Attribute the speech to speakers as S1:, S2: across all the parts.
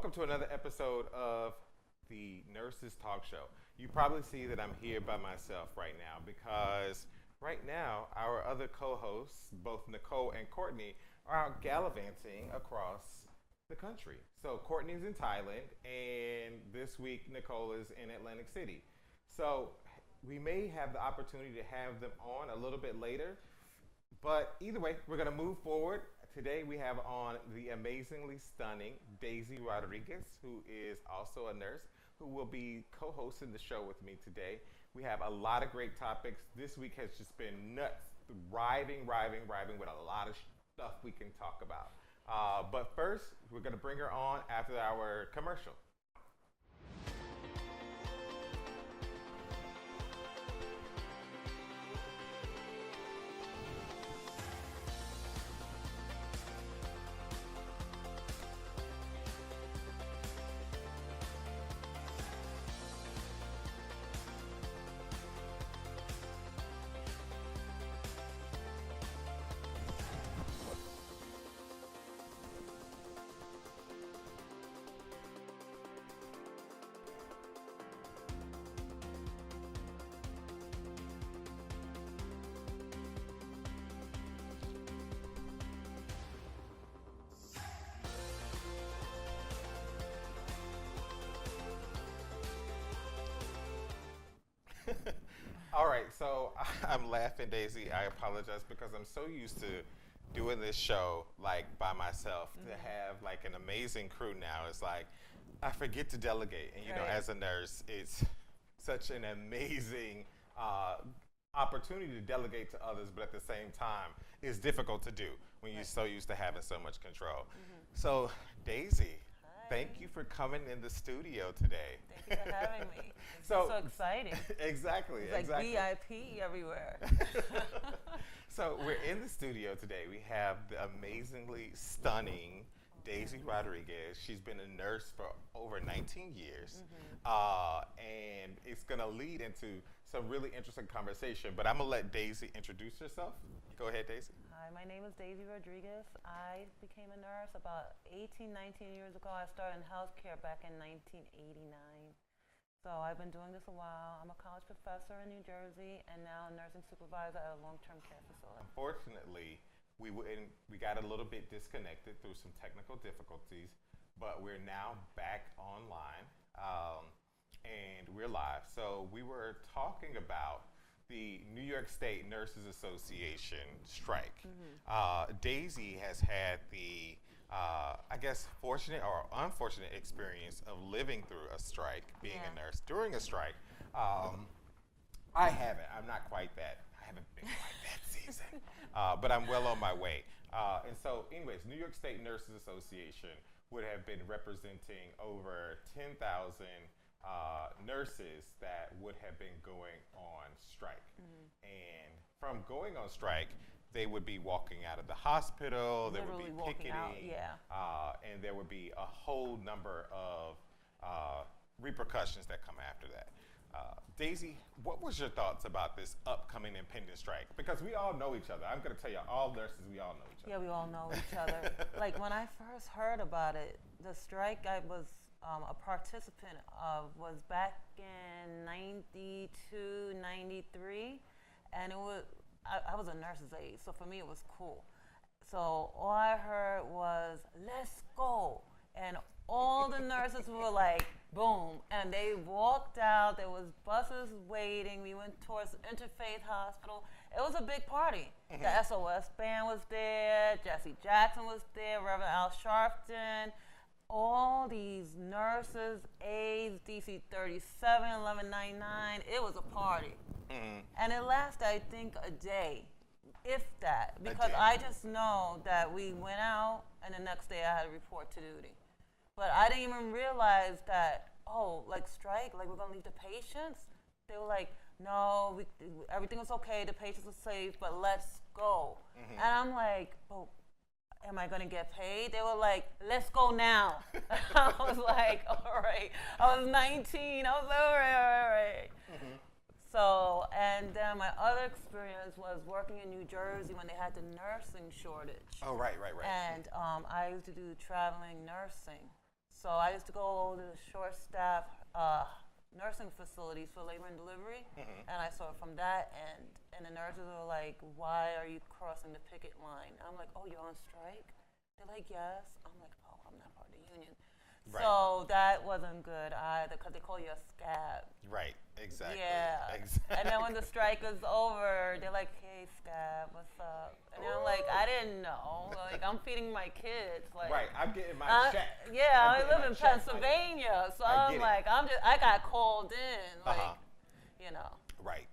S1: welcome to another episode of the Nurses Talk Show. You probably see that I'm here by myself right now because right now our other co-hosts, both Nicole and Courtney, are out gallivanting across the country. So Courtney's in Thailand, and this week Nicole is in Atlantic City. So we may have the opportunity to have them on a little bit later, but either way, we're going to move forward. Today we have on the amazingly stunning Daisy Rodriguez, who is also a nurse, who will be co-hosting the show with me today. We have a lot of great topics. This week has just been nuts, riving with a lot of stuff we can talk about. But first, we're going to bring her on after our commercial. All right, so I'm laughing, Daisy. I apologize because I'm so used to doing this show like by myself. To have like an amazing crew now, it's like I forget to delegate. And you know, as a nurse, it's such an amazing opportunity to delegate to others, but at the same time, it's difficult to do when you're so used to having so much control. So, Daisy, thank you for coming in the studio today.
S2: Thank you for having me. It's so exciting.
S1: Exactly.
S2: It's like VIP everywhere.
S1: So we're in the studio today. We have the amazingly stunning Daisy Rodriguez. She's been a nurse for over 19 years. And it's going to lead into some really interesting conversation. But I'm going to let Daisy introduce herself. Go ahead, Daisy.
S2: Hi, my name is Daisy Rodriguez. I became a nurse about 18, 19 years ago. I started in healthcare back in 1989. So I've been doing this a while. I'm a college professor in New Jersey and now a nursing supervisor at a long-term care facility.
S1: Unfortunately, we got a little bit disconnected through some technical difficulties, but we're now back online and we're live. So we were talking about the New York State Nurses Association strike. Daisy has had the, I guess, fortunate or unfortunate experience of living through a strike, being a nurse during a strike. I haven't. I'm not quite that. I haven't been quite that season, but I'm well on my way. And so, anyways, New York State Nurses Association would have been representing over 10,000 nurses that would have been going on strike. And from going on strike, they would be walking out of the hospital, there would be picketing, and there would be a whole number of repercussions that come after that. Daisy, what was your thoughts about this upcoming impending strike? Because we all know each other. I'm going to tell you, all nurses, we all know each other.
S2: Yeah, we all know each other. Like when I first heard about it, the strike I was a participant of was back in 92, 93, and it was, I was a nurse's aide, so for me it was cool. So all I heard was, let's go. And all the nurses were like, boom. And they walked out. There was buses waiting. We went towards Interfaith Hospital. It was a big party. The SOS band was there. Jesse Jackson was there. Reverend Al Sharpton. All these nurses, aides, DC 37, 1199. It was a party. And it lasted, I think, a day, if that. Because I just know that we went out, and the next day I had to report to duty. But I didn't even realize that, like strike, like we're going to leave the patients? They were like, no, everything was okay, the patients are safe, but let's go. And I'm like, oh, am I going to get paid? They were like, let's go now. I was like, all right. I was 19. I was like, all right. So, and then my other experience was working in New Jersey when they had the nursing shortage.
S1: Oh, right.
S2: And I used to do traveling nursing. So I used to go to the short staff nursing facilities for labor and delivery, and I saw it from that end. And the nurses were like, "Why are you crossing the picket line?" I'm like, "Oh, you're on strike?" They're like, "Yes." I'm like, "Oh, I'm not part of the union."
S1: Right.
S2: So that wasn't good either because they call you a scab.
S1: Right. Exactly.
S2: Yeah.
S1: Exactly.
S2: And then when the strike is over, they're like, "Hey, scab, what's up?" And I'm like, "I didn't know. Like, I'm feeding my kids. Like,
S1: Right. I'm getting my check.
S2: Yeah, I
S1: getting
S2: live
S1: my
S2: in
S1: check.
S2: Pennsylvania, so
S1: I
S2: I'm
S1: get it.
S2: like, I got called in, like, you know.
S1: Right.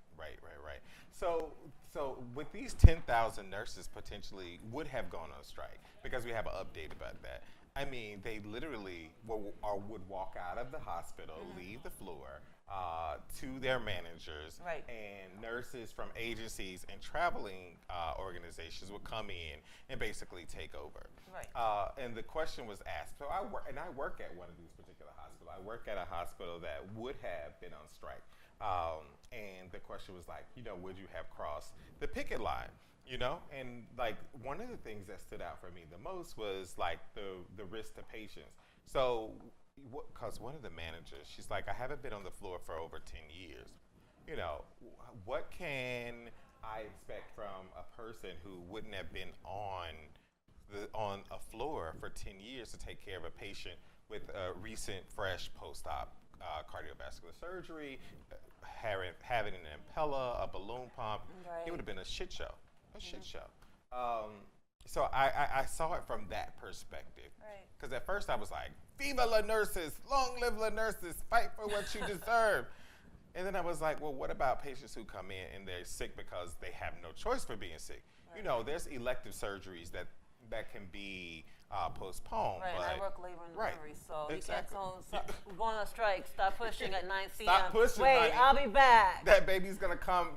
S1: So with these 10,000 nurses potentially would have gone on strike because we have an update about that. I mean, they literally would walk out of the hospital, leave the floor to their managers,
S2: Right.
S1: and nurses from agencies and traveling organizations would come in and basically take over.
S2: Right.
S1: And the question was asked. So I work at one of these particular hospitals. I work at a hospital that would have been on strike. And the question was like, would you have crossed the picket line? And like one of the things that stood out for me the most was like the risk to patients. So, because one of the managers, she's like, I haven't been on the floor for over 10 years. What can I expect from a person who wouldn't have been on a floor for 10 years to take care of a patient with a recent, fresh post-op cardiovascular surgery, having an impella, a balloon pump?
S2: Right.
S1: It would have been a shit show. Shit show. So I saw it from that perspective.
S2: Right.
S1: Because at first I was like, "Viva la nurses! Long live la nurses! Fight for what you deserve!" And then I was like, well, what about patients who come in and they're sick because they have no choice for being sick?
S2: Right.
S1: There's elective surgeries that can be postponed.
S2: Right,
S1: but
S2: and I work labor and delivery, so
S1: Exactly.
S2: you can't we're going on strike. Stop pushing at 9 p.m.
S1: Stop pushing,
S2: Wait,
S1: honey.
S2: I'll be back.
S1: That baby's gonna come,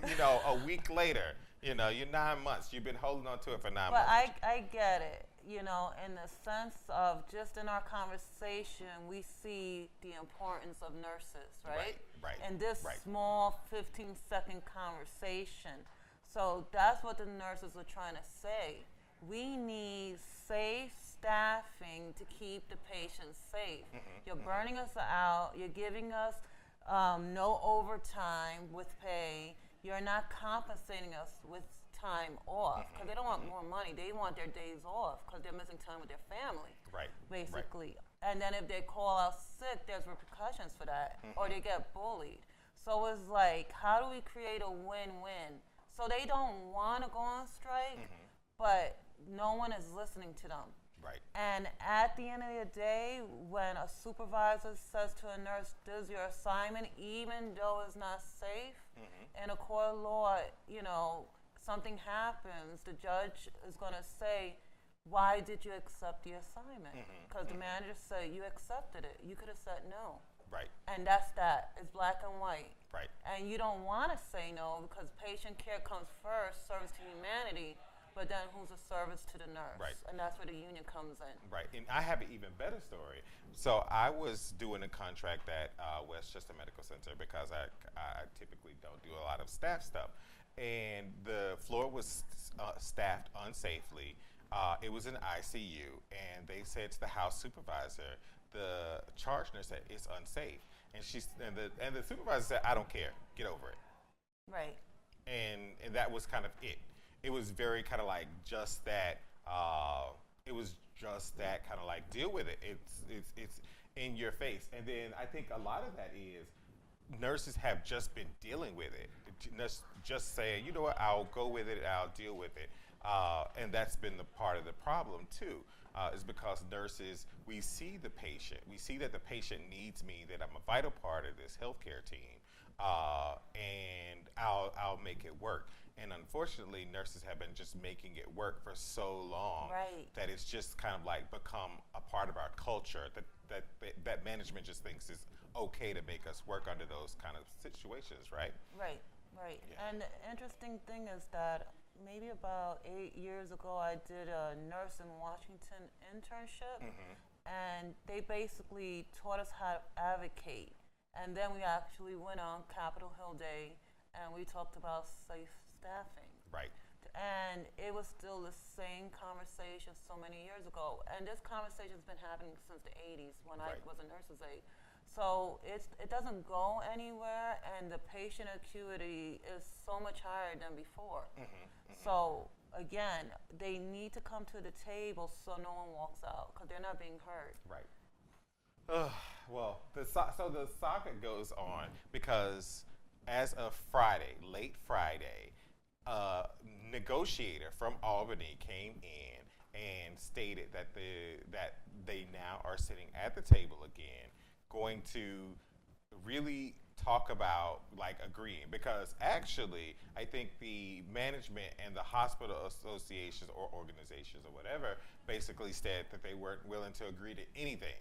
S1: a week later. You're 9 months. You've been holding on to it for 9
S2: But
S1: months.
S2: I get it, in the sense of just in our conversation, we see the importance of nurses, right?
S1: Right.
S2: And this
S1: Right.
S2: small 15-second conversation. So that's what the nurses are trying to say. We need safe staffing to keep the patients safe. You're burning us out. You're giving us no overtime with pay. You're not compensating us with time off because they don't want more money. They want their days off because they're missing time with their family.
S1: Right.
S2: Basically. And then if they call out sick, there's repercussions for that, or they get bullied. So it's like, how do we create a win-win? So they don't want to go on strike, but no one is listening to them.
S1: Right.
S2: And at the end of the day, when a supervisor says to a nurse, "This is your assignment," even though it's not safe, in a court of law, something happens, the judge is going to say, "Why did you accept the assignment?" Because the manager said, "You accepted it. You could have said no."
S1: Right.
S2: And that's that. It's black and white.
S1: Right.
S2: And you don't want to say no because patient care comes first, service to humanity, but then who's a service to the nurse?
S1: Right.
S2: And that's where the union comes in.
S1: Right. And I have an even better story. So I was doing a contract at Westchester Medical Center because I typically don't do a lot of staff stuff. And the floor was staffed unsafely. It was an ICU, and they said to the house supervisor, the charge nurse said, "It's unsafe." And the supervisor said, "I don't care. Get over it."
S2: Right.
S1: And that was kind of it. It was very kind of like just that. It was just that kind of like deal with it. It's in your face. And then I think a lot of that is nurses have just been dealing with it. Just saying, "You know what? I'll go with it. I'll deal with it." And that's been the part of the problem too. Is because nurses, we see the patient. We see that the patient needs me, that I'm a vital part of this healthcare team, and I'll make it work. And unfortunately, nurses have been just making it work for so long that it's just kind of like become a part of our culture that management just thinks is okay to make us work under those kind of situations, right?
S2: Right. Yeah. And the interesting thing is that maybe about 8 years ago, I did a nurse in Washington internship, and they basically taught us how to advocate. And then we actually went on Capitol Hill Day, and we talked about safe staffing.
S1: Right.
S2: and it was still the same conversation so many years ago. And this conversation has been happening since the 80s when I was a nurse's aide. So it doesn't go anywhere, and the patient acuity is so much higher than before. So again, they need to come to the table so no one walks out because they're not being heard.
S1: Right. Well, so the saga goes on because as of Friday, late Friday, a negotiator from Albany came in and stated that they now are sitting at the table again, going to really talk about like agreeing, because actually I think the management and the hospital associations or organizations or whatever basically said that they weren't willing to agree to anything.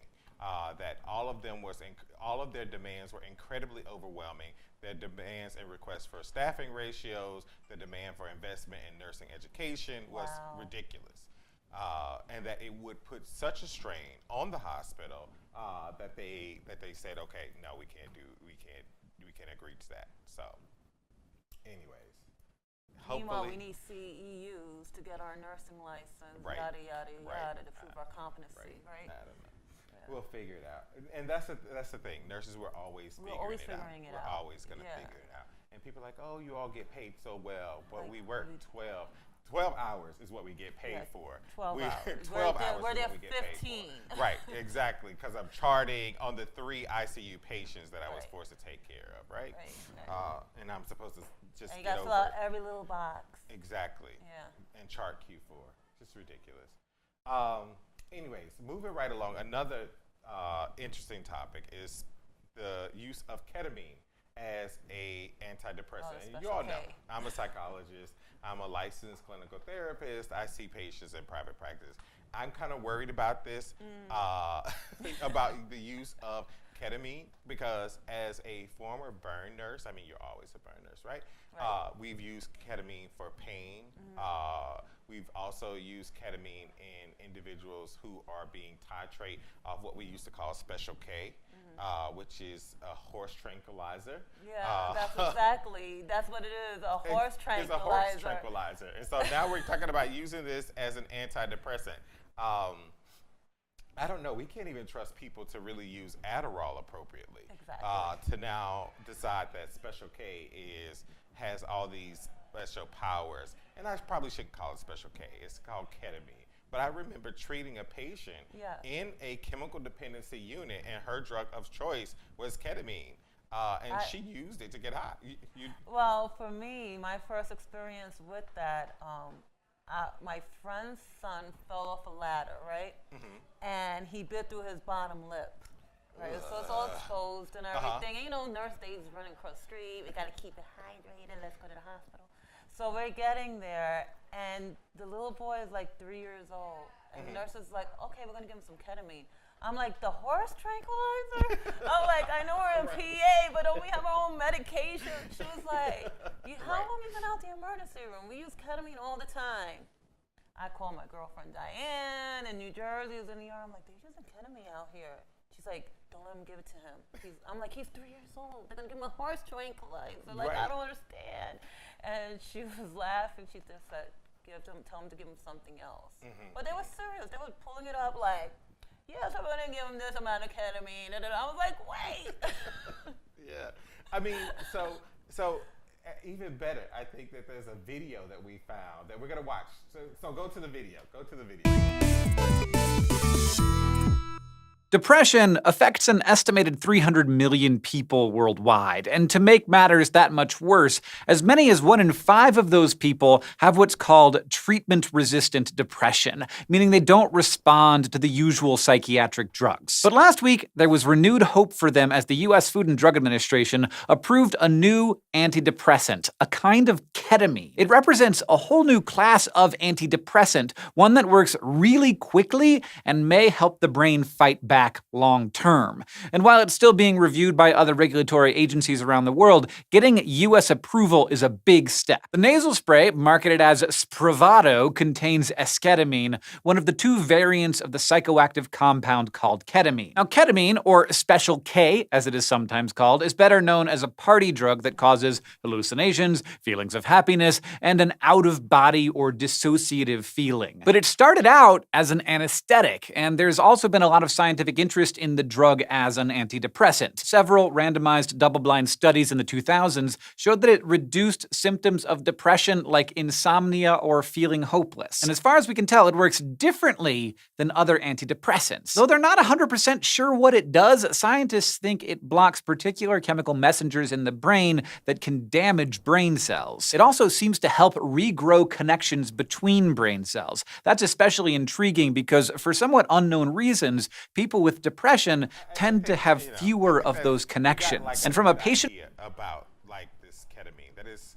S1: That all of their demands were incredibly overwhelming. Their demands and requests for staffing ratios, the demand for investment in nursing education was ridiculous, and that it would put such a strain on the hospital that they said, okay, no, we can't agree to that. So, anyways,
S2: meanwhile, we need CEUs to get our nursing license, yada yada yada, to prove our competency, right?
S1: I don't know. We'll figure it out, and that's the thing. Nurses, we're always figuring it out. We're always going to figure it out. And people are like, oh, you all get paid so well, but we work 12 hours is what we get paid for.
S2: 12 hours.
S1: 12 hours
S2: we're
S1: is
S2: there
S1: what we get
S2: 15.
S1: paid for. Right, exactly, because I'm charting on the 3 ICU patients that I was forced to take care of, right? And I'm supposed to just
S2: and you got to fill out every little box.
S1: Exactly.
S2: Yeah.
S1: And chart Q4. Just ridiculous. Anyways, moving right along, another interesting topic is the use of ketamine as a antidepressant. You all know, I'm a psychologist. I'm a licensed clinical therapist. I see patients in private practice. I'm kind of worried about this, about the use of ketamine, because as a former burn nurse, I mean, you're always a burn nurse, right? We've used ketamine for pain. We've also used ketamine in individuals who are being titrated off what we used to call Special K, which is a horse tranquilizer.
S2: Yeah, that's what it is, a horse tranquilizer.
S1: It's a horse tranquilizer. And so now we're talking about using this as an antidepressant. I don't know. We can't even trust people to really use Adderall appropriately.
S2: Exactly.
S1: To now decide that Special K has all these special powers. And I probably shouldn't call it Special K. It's called ketamine. But I remember treating a patient in a chemical dependency unit, and her drug of choice was ketamine. And she used it to get high.
S2: Well, for me, my first experience with that, my friend's son fell off a ladder, right? And he bit through his bottom lip. Right, so it's all exposed and everything. And you know, nurse days running across the street. We got to keep it hydrated. Let's go to the hospital. So we're getting there, and the little boy is like 3 years old. And the nurse is like, okay, we're going to give him some ketamine. I'm like, the horse tranquilizer? I'm like, I know we're in PA, but don't we have our own medication? She was like, how long have you been out the emergency room? We use ketamine all the time. I called my girlfriend Diane in New Jersey, who's in the ER. I'm like, they're using ketamine out here. She's like, don't let him give it to him. I'm like, he's 3 years old. They're going to give him a horse tranquilizer. Like, I don't understand. And she was laughing. She just said, tell him to give him something else. But they were serious. They were pulling it up like, yes, I'm going to give him this amount of ketamine. And I was like, wait.
S1: Yeah. I mean, so even better, I think that there's a video that we found that we're going to watch. So go to the video. Go to the video.
S3: Depression affects an estimated 300 million people worldwide, and to make matters that much worse, as many as 1 in 5 of those people have what's called treatment-resistant depression, meaning they don't respond to the usual psychiatric drugs. But last week, there was renewed hope for them as the U.S. Food and Drug Administration approved a new antidepressant, a kind of ketamine. It represents a whole new class of antidepressant, one that works really quickly and may help the brain fight back back long term. And while it's still being reviewed by other regulatory agencies around the world, getting U.S. approval is a big step. The nasal spray, marketed as Spravato, contains esketamine, one of the two variants of the psychoactive compound called ketamine. Now, ketamine, or Special K as it is sometimes called, is better known as a party drug that causes hallucinations, feelings of happiness, and an out-of-body or dissociative feeling. But it started out as an anesthetic, and there's also been a lot of scientific interest in the drug as an antidepressant. Several randomized double-blind studies in the 2000s showed that it reduced symptoms of depression like insomnia or feeling hopeless. And as far as we can tell, it works differently than other antidepressants. Though they're not 100% sure what it does, scientists think it blocks particular chemical messengers in the brain that can damage brain cells. It also seems to help regrow connections between brain cells. That's especially intriguing because, for somewhat unknown reasons, people with depression tend to have fewer of those connections. And from a patient
S1: about like this ketamine that is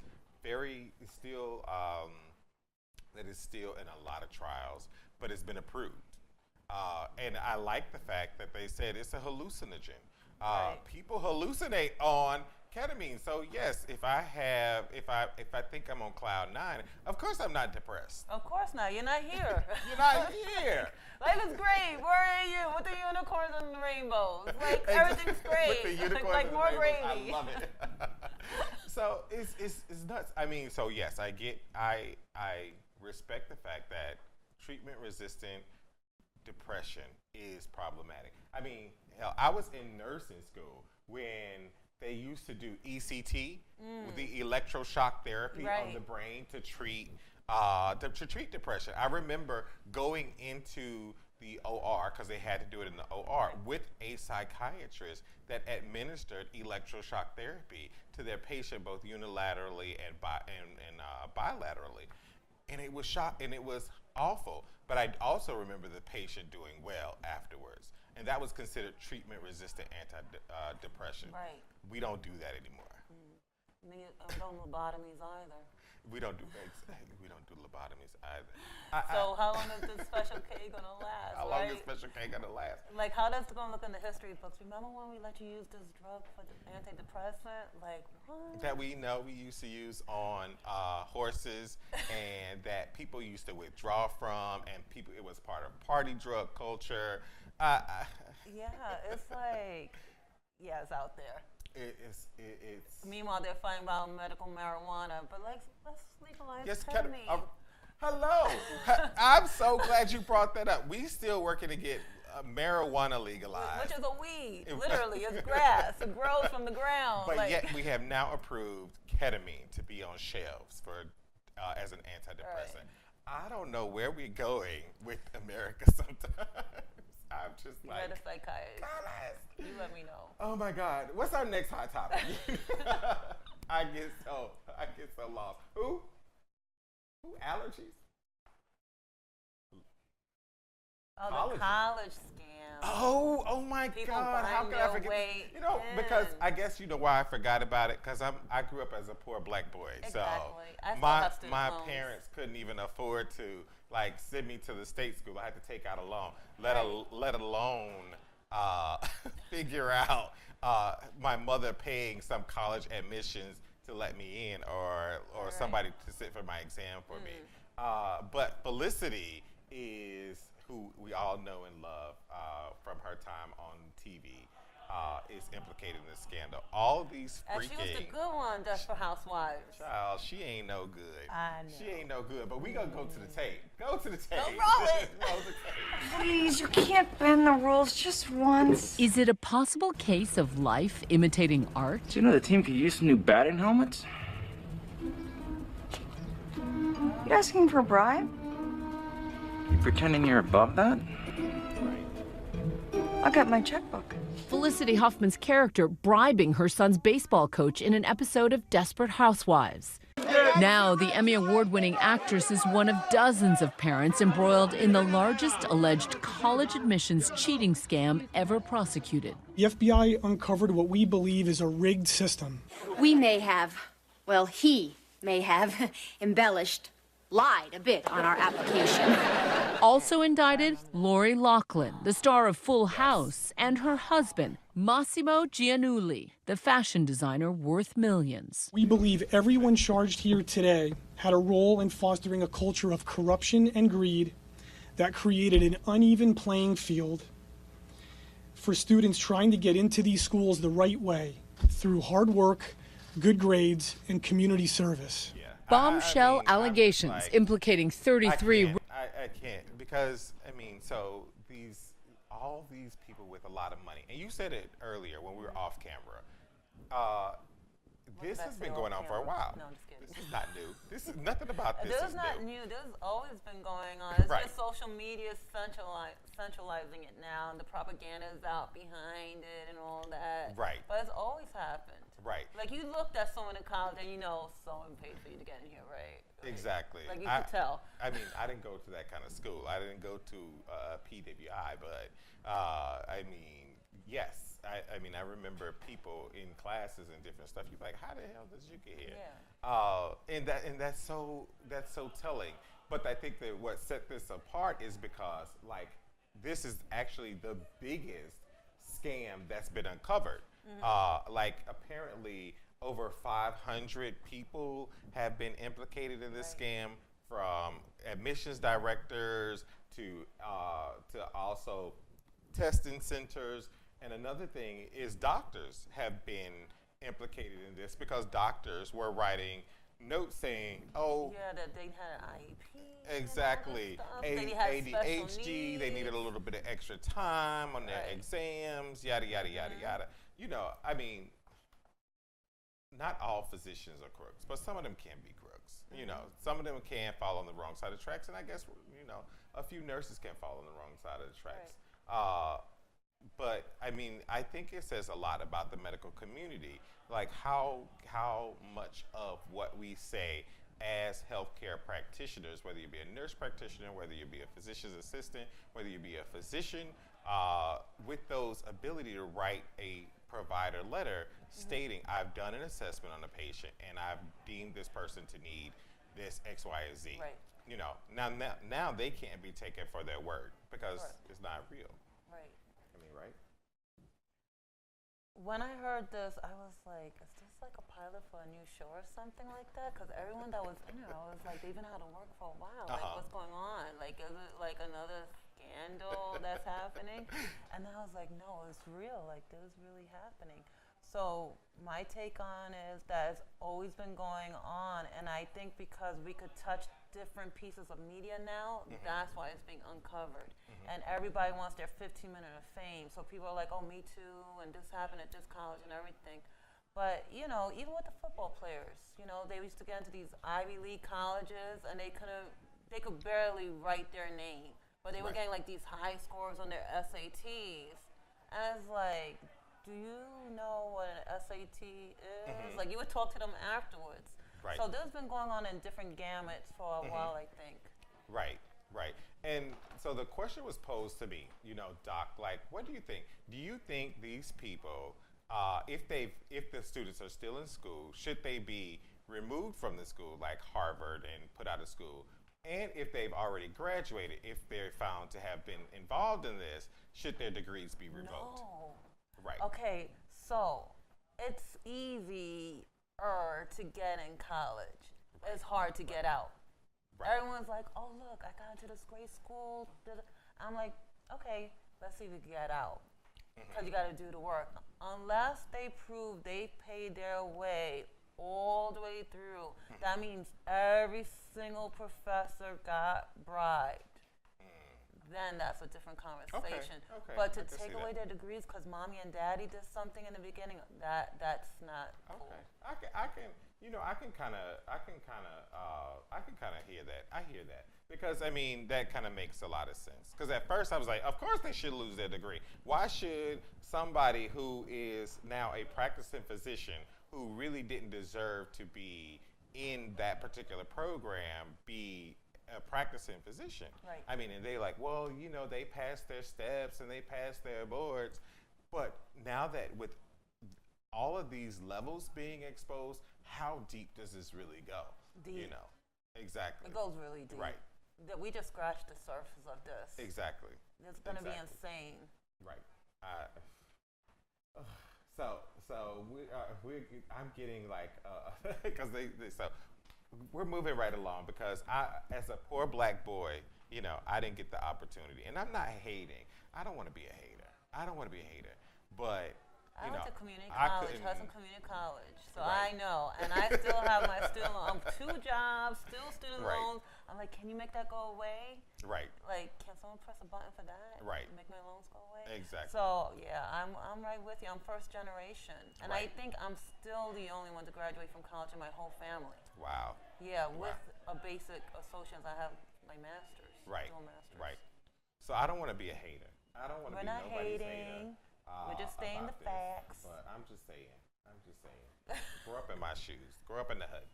S1: still in a lot of trials, but it's been approved. And I like the fact that they said it's a hallucinogen. People hallucinate on ketamine. So yes, if I think I'm on cloud 9, of course I'm not depressed.
S2: Of course not. You're not here.
S1: You're not here.
S2: Life is great. Where are you? With the unicorns and the rainbows. Like, everything's great.
S1: With the unicorns
S2: like
S1: and
S2: more
S1: the rainbows.
S2: gravy.
S1: I love it. So it's nuts. I mean, so yes, I respect the fact that treatment-resistant depression is problematic. I mean, hell, I was in nursing school when they used to do ECT, the electroshock therapy of the brain to treat depression. I remember going into the OR, because they had to do it in the OR, with a psychiatrist that administered electroshock therapy to their patient both unilaterally and bilaterally. And it was awful. But I also remember the patient doing well afterwards. And that was considered treatment-resistant antidepressant.
S2: Right.
S1: We don't do that anymore.
S2: Don't lobotomies either.
S1: We don't do lobotomies either.
S2: So how long is this Special K gonna last?
S1: How long is Special K gonna last?
S2: Like, how does it gonna look in the history books? Remember when we let you use this drug for the antidepressant? Like, what?
S1: That we used to use on horses, and that people used to withdraw from, and it was part of party drug culture.
S2: Yeah, it's like, it's out there.
S1: It's.
S2: Meanwhile, they're fighting about medical marijuana, but let's legalize
S1: Yes,
S2: ketamine.
S1: Hello. I'm so glad you brought that up. We still working to get marijuana legalized.
S2: Which is a weed, literally. It's grass. It grows from the ground.
S1: But yet we have now approved ketamine to be on shelves as an antidepressant. I don't know where we're going with America sometimes. I'm just like,
S2: you're the psychiatrist. You let me know.
S1: Oh my God. What's our next hot topic? I get so lost. Who? Allergies?
S2: Oh, the college scam.
S1: Oh my
S2: People
S1: God! How could I forget? Because I guess you know why I forgot about it. Because I grew up as a poor black boy,
S2: exactly.
S1: So my parents couldn't even afford to like send me to the state school. I had to take out a loan, let alone figure out my mother paying some college admissions to let me in, or somebody to sit for my exam for me. But Felicity is who we all know and love from her time on TV, is implicated in the scandal. All these freaking...
S2: She was the good one, Desperate Housewives.
S1: Child, she ain't no good.
S2: I know.
S1: She ain't no good, but we gonna go to the tape. Go to the tape.
S2: Don't roll it.
S1: Roll the tape.
S4: Please, you can't bend the rules just once.
S5: Is it a possible case of life imitating art?
S6: Do you know the team could use some new batting helmets?
S4: You asking for a bribe?
S6: You pretending you're above that?
S4: I got my checkbook.
S5: Felicity Huffman's character bribing her son's baseball coach in an episode of Desperate Housewives. Now, the Emmy Award-winning actress is one of dozens of parents embroiled in the largest alleged college admissions cheating scam ever prosecuted.
S7: The FBI uncovered what we believe is a rigged system.
S8: We may have, well, he may have embellished, lied a bit on our application.
S5: Also indicted, Lori Loughlin, the star of Full House, and her husband, Massimo Giannulli, the fashion designer worth millions.
S7: We believe everyone charged here today had a role in fostering a culture of corruption and greed that created an uneven playing field for students trying to get into these schools the right way through hard work, good grades, and community service.
S1: Yeah.
S5: Bombshell
S1: I'm
S5: allegations
S1: like,
S5: implicating 33
S1: I can't because so all these people with a lot of money, and you said it earlier when we were off camera. This has been going on for a while.
S2: No, I'm just kidding.
S1: This is not new. This is nothing about this.
S2: This is not new. This has always been going on. It's
S1: Right.
S2: just social media centralizing it now, and the propaganda is out behind it and all that.
S1: Right.
S2: But it's always happened.
S1: Right.
S2: Like you looked at someone in college and you know someone paid for you to get in here, right?
S1: Exactly.
S2: Like you could tell.
S1: I didn't go to that kind of school. I didn't go to PWI, but yes. I remember people in classes and different stuff. You're like, how the hell did you get here?
S2: Yeah.
S1: And that's so telling. But I think that what set this apart is because this is actually the biggest scam that's been uncovered. Apparently over 500 people have been implicated in this scam, from admissions directors to also testing centers. And another thing is doctors have been implicated in this because doctors were writing notes saying,
S2: that they had an IEP.
S1: exactly,
S2: They had special
S1: ADHD, they needed a little bit of extra time on their exams, yada, yada, yada, yada. Not all physicians are crooks, but some of them can be crooks. Some of them can fall on the wrong side of the tracks, and I guess, a few nurses can fall on the wrong side of the tracks. But I think it says a lot about the medical community, like how much of what we say as healthcare practitioners, whether you be a nurse practitioner, whether you be a physician's assistant, whether you be a physician, with those ability to write a provider letter stating, I've done an assessment on the patient and I've deemed this person to need this X, Y, and Z.
S2: Right.
S1: Now they can't be taken for their word because it's not real.
S2: Right.
S1: Right?
S2: When I heard this, I was like, is this like a pilot for a new show or something like that? Because everyone that was in there, I was like, they've been out of work for a while. Like, what's going on? Like, is it like another scandal that's happening? And I was like, no, it's real. Like, this is really happening. So my take on is that it's always been going on, and I think because we could touch different pieces of media now, that's why it's being uncovered. And everybody wants their 15-minute of fame. So people are like, oh, me too, and this happened at this college and everything. But, even with the football players, they used to get into these Ivy League colleges, and they could barely write their name. But they were getting like these high scores on their SATs. And I was like, do you know what an SAT is? Like, you would talk to them afterwards.
S1: Right.
S2: So this has been going on in different gamuts for a while, I think.
S1: Right. And so the question was posed to me, Doc, like, what do you think? Do you think these people, if the students are still in school, should they be removed from the school, like Harvard, and put out of school? And if they've already graduated, if they're found to have been involved in this, should their degrees be revoked?
S2: No.
S1: Right.
S2: Okay, so it's easier to get in college. It's hard to get out. Right. Everyone's like, oh, look, I got into this great school. I'm like, okay, let's see if we can get out. Because you got to do the work. Unless they prove they paid their way all the way through, that means every single professor got bribed. Then that's a different conversation. Okay. But to take away their degrees because mommy and daddy did something in the beginning, that's not cool.
S1: Okay. I can kind of hear that. I hear that because that kind of makes a lot of sense. Because at first I was like, of course they should lose their degree. Why should somebody who is now a practicing physician who really didn't deserve to be in that particular program be a practicing physician?
S2: Right.
S1: And they like, well, they passed their steps and they passed their boards, but now that with all of these levels being exposed, how deep does this really go?
S2: Deep.
S1: Exactly.
S2: It goes really deep.
S1: Right.
S2: that we just scratched the surface of this.
S1: Exactly.
S2: It's going to be
S1: Exactly.
S2: insane.
S1: Right. I'm getting like, because so we're moving right along because as a poor black boy, I didn't get the opportunity, and I'm not hating. I don't want to be a hater. But
S2: I went to community
S1: I
S2: college,
S1: couldn't-
S2: Hudson Community College, so
S1: Right.
S2: I know, and I still have my student loan, 2 jobs, still student
S1: Right.
S2: loans. I'm like, can you make that go away?
S1: Right.
S2: Like, can someone press a button for that?
S1: Right.
S2: Make my loans go away?
S1: Exactly.
S2: So yeah, I'm right with you. I'm first generation, and I
S1: Right.
S2: think I'm still the only one to graduate from college in my whole family.
S1: Wow.
S2: Yeah, with a basic associates, I have my master's,
S1: Right.
S2: dual master's.
S1: Right. So I don't want to be a hater. I don't want to
S2: We're
S1: be
S2: not
S1: nobody's
S2: hating.
S1: hater.
S2: We're just stating
S1: about
S2: the
S1: this.
S2: facts.
S1: But I'm just saying. Grow up in my shoes. Grow up in the hood.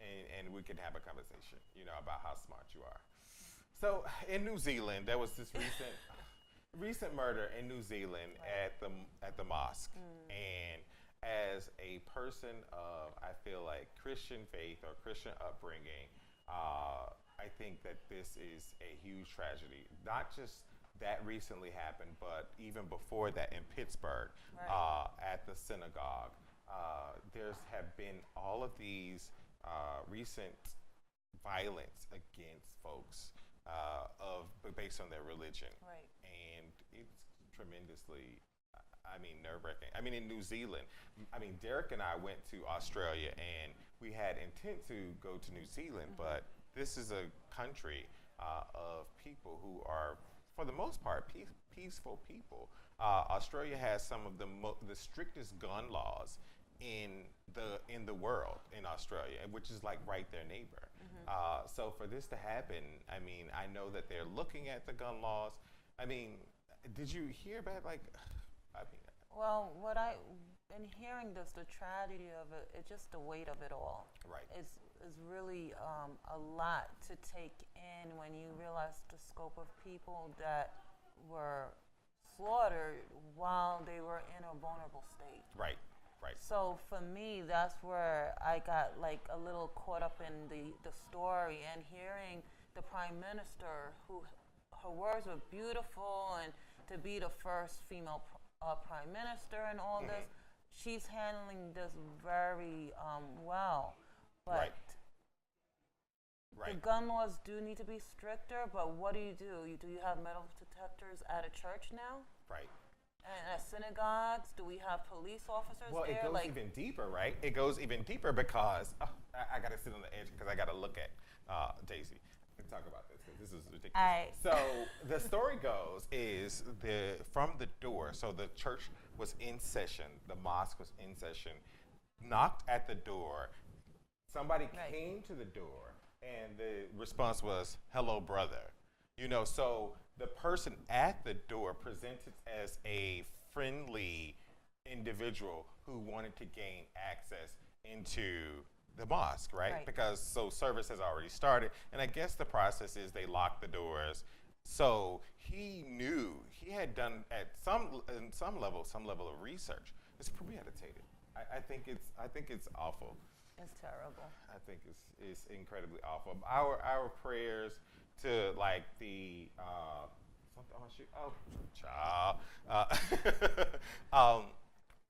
S1: And we can have a conversation, about how smart you are. So in New Zealand, there was this recent murder in New Zealand at the mosque. And as a person of, I feel like, Christian faith or Christian upbringing, I think that this is a huge tragedy. Not just that recently happened, but even before that in Pittsburgh, at the synagogue, there's have been all of these recent violence against folks based on their religion.
S2: Right.
S1: And it's tremendously, nerve-wracking. In New Zealand, Derek and I went to Australia, and we had intent to go to New Zealand, but this is a country of people who are, for the most part, peaceful people. Australia has some of the strictest gun laws in the world, in Australia, which is like right their neighbor. So for this to happen, I know that they're looking at the gun laws. Did you hear about
S2: Well, in hearing this, the tragedy of it, it's just the weight of it all.
S1: Right.
S2: It's really a lot to take in when you realize the scope of people that were slaughtered while they were in a vulnerable state.
S1: Right.
S2: So for me, that's where I got like a little caught up in the story and hearing the Prime Minister, who her words were beautiful, and to be the first female Prime Minister and all this, she's handling this very well. But the gun laws do need to be stricter, but what do? Do you have metal detectors at a church now?
S1: Right.
S2: And at synagogues, do we have police officers
S1: Well,
S2: there?
S1: it goes even deeper, right? It goes even deeper because I got to sit on the edge because I got to look at Daisy and talk about this because this is ridiculous. So the story goes is from the door. So the church was in session. The mosque was in session. Knocked at the door. Somebody came to the door, and the response was, "Hello, brother." So the person at the door presented as a friendly individual who wanted to gain access into the mosque, right? Because service has already started, and I guess the process is they lock the doors. So he knew he had done some level of research. It's premeditated. I think it's awful.
S2: It's terrible.
S1: I think it's incredibly awful. Our prayers to like the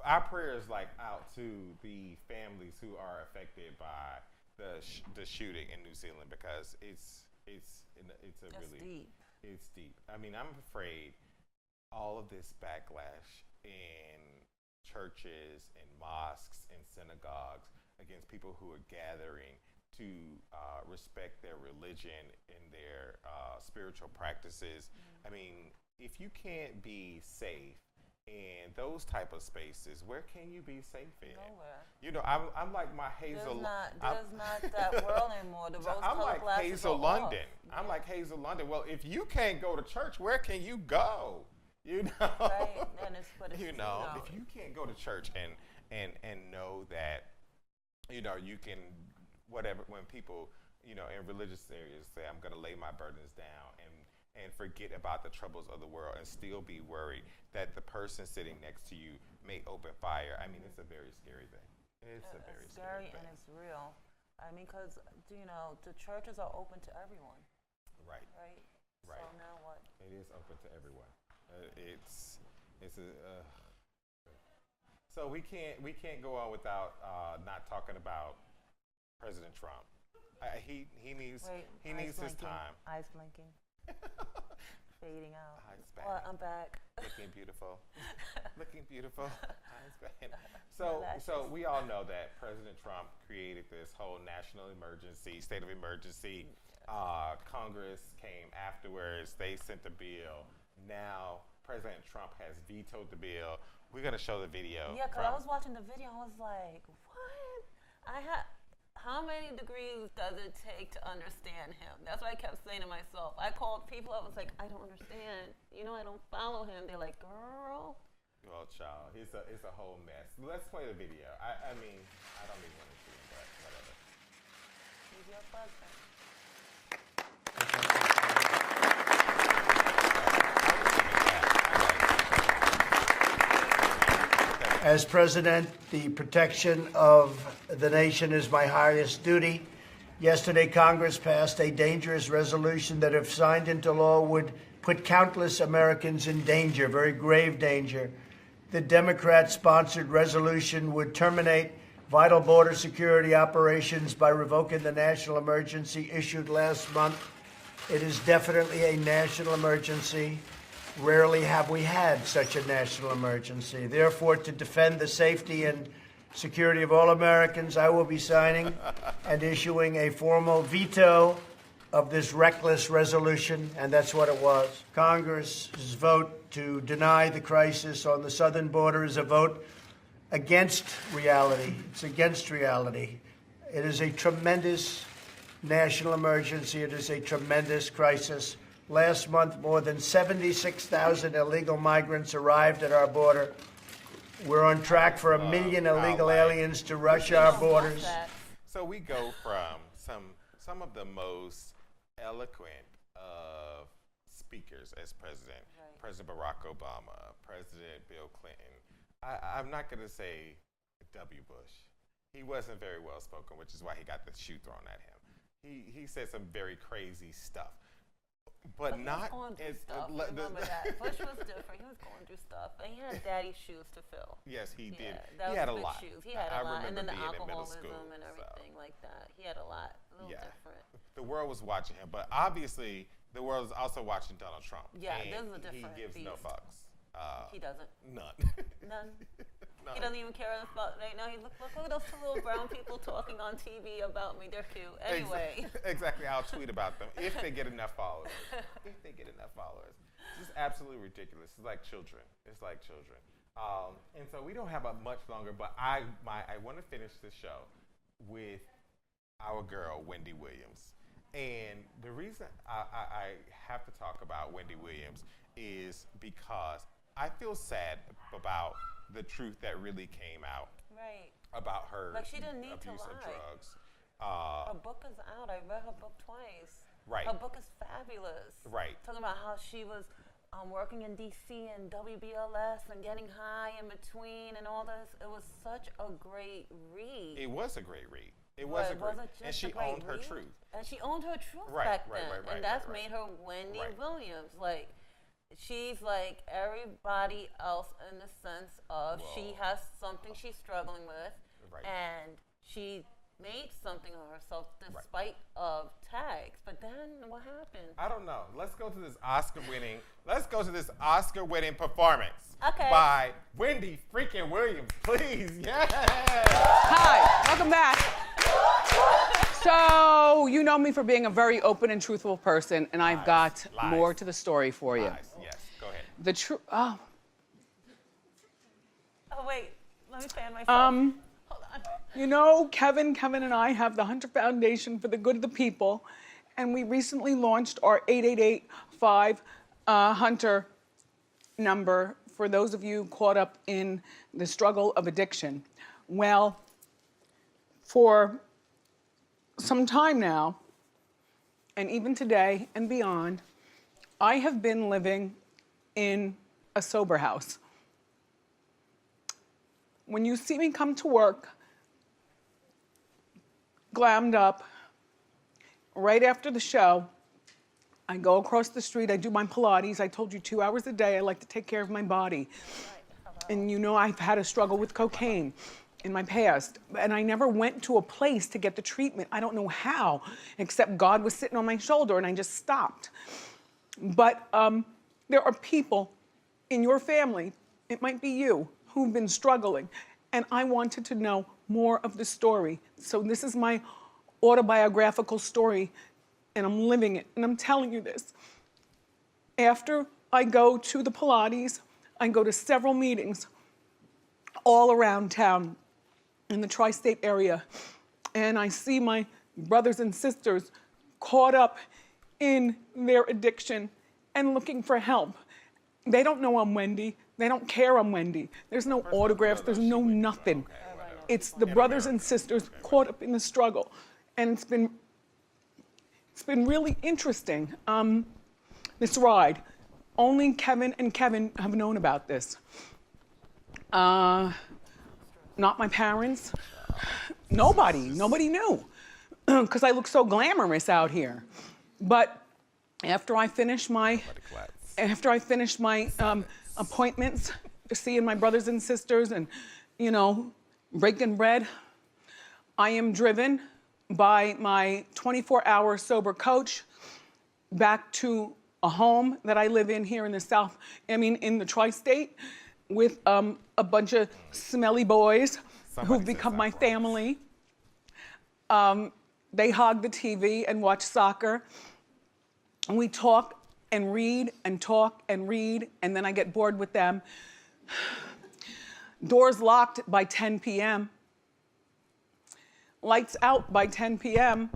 S1: our prayers like out to the families who are affected by the shooting in New Zealand because it's
S2: deep.
S1: It's deep. I'm afraid all of this backlash in churches and mosques and synagogues against people who are gathering to respect their religion and their spiritual practices. If you can't be safe in those type of spaces, where can you be safe in?
S2: Nowhere.
S1: I'm like my Hazel.
S2: There's not that world anymore. The rose
S1: I'm
S2: colored
S1: like
S2: glasses
S1: Hazel
S2: are
S1: London.
S2: off.
S1: I'm like Hazel London. Well, if you can't go to church, where can you go?
S2: Right, and but it's
S1: if you can't go to church and know that you can whatever when people in religious areas say I'm going to lay my burdens down and forget about the troubles of the world and still be worried that the person sitting next to you may open fire. It's a very scary thing. It's a very scary thing.
S2: And it's real. I mean, because, you know, the churches are open to everyone,
S1: Right.
S2: right?
S1: Right.
S2: So now what?
S1: It is open to everyone. It's a. So we can't go on without not talking about President Trump. He needs
S2: Wait,
S1: he
S2: eyes
S1: needs his
S2: blinking,
S1: time.
S2: Eyes blinking. Fading out.
S1: Eyes back.
S2: Well, I'm back.
S1: Looking beautiful. Looking beautiful. Eyes back. So we all know that President Trump created this whole national emergency, state of emergency. Congress came afterwards. They sent the bill. Now President Trump has vetoed the bill. We're gonna show the video.
S2: Yeah, because I was watching the video. I was like, what? How many degrees does it take to understand him? That's what I kept saying to myself. I called people. I was like, I don't understand. You know, I don't follow him. They're like, girl.
S1: Well, child, it's a whole mess. Let's play the video. I mean, I don't even want to see it, but whatever.
S2: He's your president.
S9: As president, the protection of the nation is my highest duty. Yesterday, Congress passed a dangerous resolution that, if signed into law, would put countless Americans in danger, very grave danger. The Democrat-sponsored resolution would terminate vital border security operations by revoking the national emergency issued last month. It is definitely a national emergency. Rarely have we had such a national emergency. Therefore, to defend the safety and security of all Americans, I will be signing and issuing a formal veto of this reckless resolution, and that's what it was. Congress's vote to deny the crisis on the southern border is a vote against reality. It's against reality. It is a tremendous national emergency. It is a tremendous crisis. Last month, more than 76,000 illegal migrants arrived at our border. We're on track for 1 million illegal aliens to rush our borders.
S1: So we go from some of the most eloquent of speakers as president,
S2: Right.
S1: President Barack Obama, President Bill Clinton. I'm not going to say W. Bush. He wasn't very well spoken, which is why he got the shoe thrown at him. He said some very crazy stuff. But
S2: he
S1: not
S2: was going through
S1: as
S2: stuff. Remember that. Bush was different. He was going through stuff. And he had daddy's shoes to fill.
S1: Yes, he did.
S2: That
S1: He had a
S2: big
S1: lot.
S2: shoes. He had
S1: I
S2: a lot. And
S1: remember
S2: then the
S1: being in middle
S2: alcoholism
S1: school,
S2: and
S1: so.
S2: everything like that. He had a lot. A little different.
S1: The world was watching him, but obviously the world is also watching Donald Trump.
S2: Yeah,
S1: and
S2: this is a different
S1: he gives no
S2: beast.
S1: fucks.
S2: He doesn't.
S1: None.
S2: None.
S1: None.
S2: He doesn't even care about right now. He look at those two little brown people talking on TV about me. They're cute. Anyway.
S1: Exactly. I'll tweet about them if they get enough followers. If they get enough followers. It's just absolutely ridiculous. It's like children. It's like children. And so we don't have much longer, but I want to finish this show with our girl, Wendy Williams. And the reason I have to talk about Wendy Williams is because I feel sad about the truth that really came out
S2: Right.
S1: about her
S2: Like, she didn't need to
S1: abuse of
S2: lie.
S1: drugs.
S2: Her book is out. I read her book twice.
S1: Right.
S2: Her book is fabulous.
S1: Right.
S2: Talking about how she was working in D.C. and WBLS and getting high in between and all this. It was such a great read.
S1: It was a great read. It was a great,
S2: wasn't just
S1: and she
S2: a great
S1: owned her
S2: read.
S1: truth.
S2: And she owned her truth
S1: Right,
S2: back
S1: right,
S2: then.
S1: right,
S2: and that's
S1: right.
S2: made her Wendy
S1: Right.
S2: Williams. Like, she's like everybody else in the sense of she has something she's struggling with.
S1: Right.
S2: And she made something of herself despite of tags. But then what happened?
S1: I don't know. Let's go to this Oscar-winning performance
S2: Okay.
S1: by Wendy freaking Williams, please. Yes.
S10: Hi, welcome back. So, you know me for being a very open and truthful person, and I've got
S1: Lies.
S10: more to the story for you.
S1: Lies. Yes, go ahead.
S10: The truth. Oh,
S2: Oh, wait. Let me fan myself.
S10: um,
S2: Hold on.
S10: you know, Kevin and I have the Hunter Foundation for the Good of the People, and we recently launched our 888-5 Hunter number for those of you caught up in the struggle of addiction. Well, for some time now, and even today and beyond, I have been living in a sober house. When you see me come to work, glammed up. Right after the show, I go across the street, I do my Pilates. I told you 2 hours a day, I like to take care of my body. And you know I've had a struggle with cocaine in my past, and I never went to a place to get the treatment. I don't know how, except God was sitting on my shoulder and I just stopped. But there are people in your family, it might be you, who've been struggling, and I wanted to know more of the story. So this is my autobiographical story, and I'm living it, and I'm telling you this. After I go to the Pilates, I go to several meetings all around town in the tri-state area, and I see my brothers and sisters caught up in their addiction and looking for help. They don't know I'm Wendy. They don't care I'm Wendy. There's no autographs, there's no nothing. It's the brothers and sisters caught up in the struggle. And it's been really interesting, this ride. Only Kevin and Kevin have known about this. Not my parents. Nobody knew. Because I look so glamorous out here. But after I finish my appointments, seeing my brothers and sisters and, you know, breaking bread, I am driven by my 24-hour sober coach back to a home that I live in here in the in the tri-state with a bunch of smelly boys who've become my family. They hog the TV and watch soccer. And we talk and read and talk and read, and then I get bored with them. Doors locked by 10 p.m. Lights out by 10 p.m.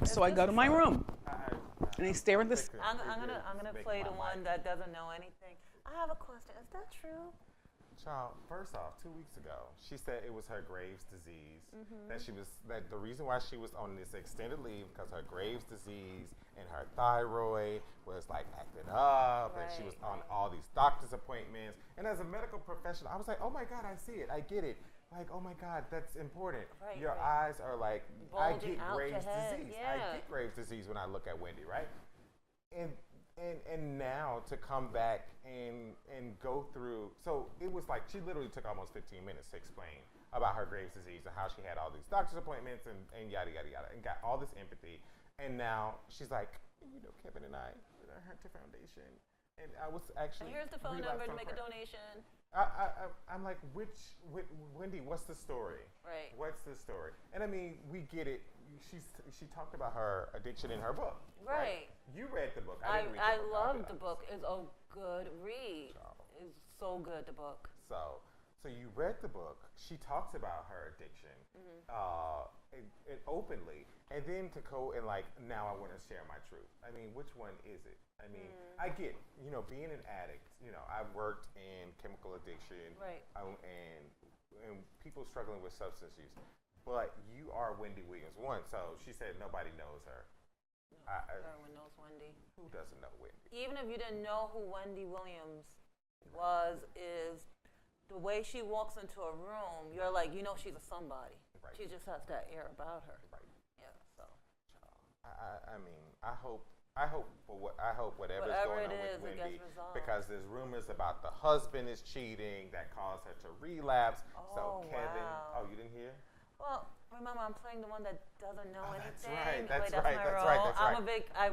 S10: So I go to my room and I stare at this.
S2: I'm gonna play the one that doesn't know anything. I have a question. Is that true?
S1: Child, first off, 2 weeks ago, she said it was her Graves' disease. That the reason why she was on this extended leave because her Graves' disease and her thyroid was like acting up, and she was on all these doctor's appointments. And as a medical professional, I was like, oh my God, I see it, I get it. Like, oh my God, that's important. Your eyes are like,
S2: bulging
S1: I get
S2: out
S1: Graves'
S2: your head.
S1: disease.
S2: Yeah.
S1: I get Graves' disease when I look at Wendy, right? And now to come back and go through, so it was like she literally took almost 15 minutes to explain about her Graves' disease and how she had all these doctor's appointments and yada, yada, yada, and got all this empathy. And now she's like, you know, Kevin and I, with our Hunter Foundation, and I was actually.
S2: And here's the phone number to make a donation.
S1: I'm like, Wendy, what's the story?
S2: Right.
S1: What's the story? And I mean, we get it. She talked about her addiction in her book.
S2: Right.
S1: You read the book.
S2: I loved the book. It's a good read. It's so good, the book.
S1: So you read the book. She talks about her addiction and openly. And then to go and like, now I want to share my truth. I mean, which one is it? I mean, I get, you know, being an addict, you know, I've worked in chemical addiction.
S2: Right.
S1: And people struggling with substance use. But you are Wendy Williams. So she said nobody knows her.
S2: Everyone knows Wendy.
S1: Who doesn't know Wendy?
S2: Even if you didn't know who Wendy Williams was, is the way she walks into a room, you're like, you know she's a somebody. Right. She just has that air about her. Right. Yeah, so.
S1: I mean, I hope whatever's going on with Wendy, because there's rumors about the husband is cheating that caused her to relapse. So Kevin, you didn't hear?
S2: Well, remember, I'm playing the one that doesn't know anything.
S1: That's
S2: my
S1: right.
S2: role. I'm a big, I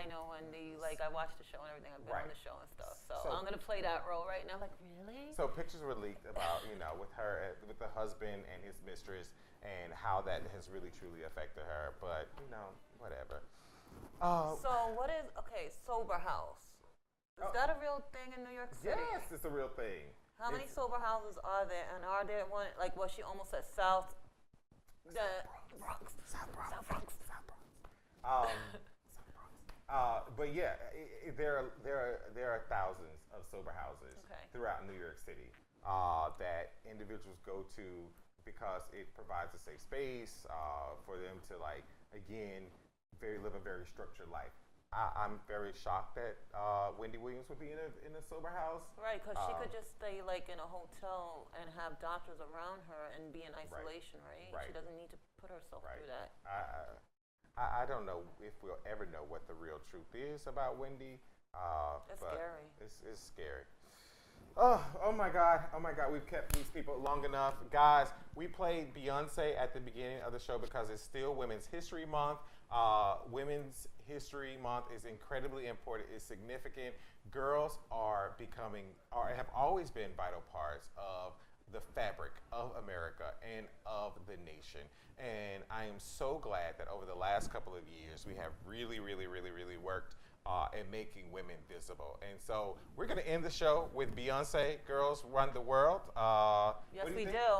S2: know Wendy, like I watch the show and everything. I've been on the show and stuff. So I'm going to play that role right now. Like, really?
S1: So pictures were leaked about, you know, with the husband and his mistress and how that has really, truly affected her. But, you know, whatever.
S2: So what is, sober house. Is that a real thing in New York City?
S1: Yes, it's a real thing.
S2: How many sober houses are there? And are there one, like what she almost said, South Bronx.
S1: But yeah, there are thousands of sober houses throughout New York City that individuals go to because it provides a safe space for them to, like, again, live a very structured life. I'm very shocked that Wendy Williams would be in a sober house.
S2: Right, because she could just stay like in a hotel and have doctors around her and be in isolation, right?
S1: Right.
S2: She doesn't need to put herself through that.
S1: I don't know if we'll ever know what the real truth is about Wendy.
S2: That's
S1: but
S2: scary.
S1: It's scary. Oh my God. We've kept these people long enough. Guys, we played Beyonce at the beginning of the show because it's still Women's History Month. Women's History Month is incredibly important. It's significant. Girls have always been vital parts of the fabric of America and of the nation. And I am so glad that over the last couple of years, we have really worked and making women visible. And so we're going to end the show with Beyonce, Girls Run the World.
S2: Yes,
S1: What do you
S2: we
S1: think?
S2: do.